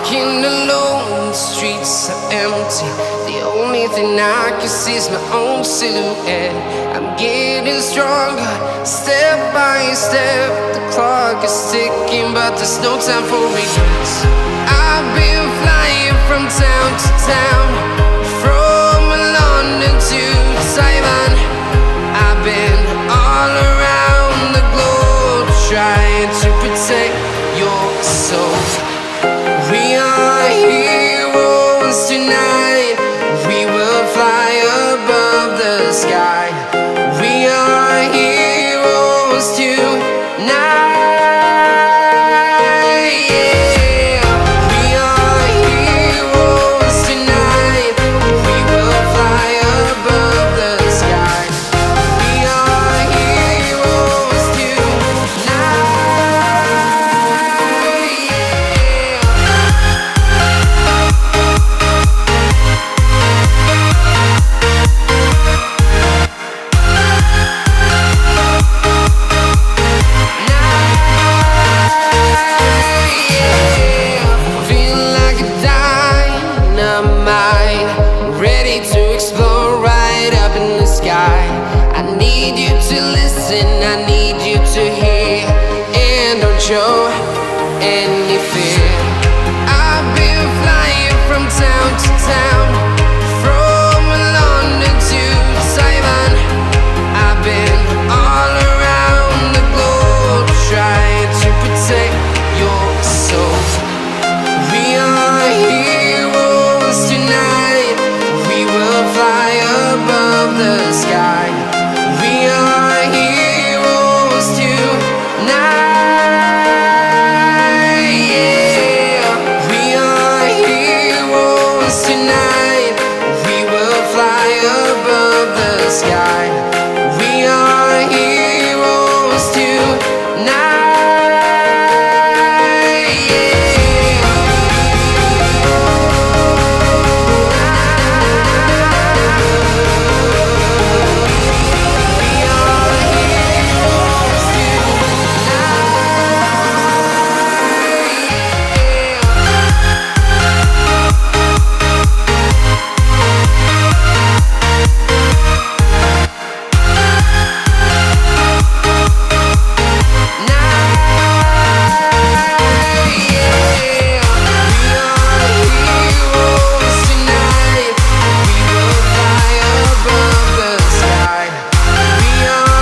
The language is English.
walking alone, the streets are empty. The only thing I can see is my own silhouette. I'm getting stronger, step by step. The clock is ticking, but there's no time for regrets. I've been flying from town to town, from London to Taiwan. I've been all around the globe, trying to protect your soul. We are heroes tonight. We will fly above the sky. We are heroes tonight. Yeah. We are heroes tonight. We will fly above the sky. We are heroes tonight. Ready to explore right up in the sky. I need you to listen, I need you to hear, and don't show. And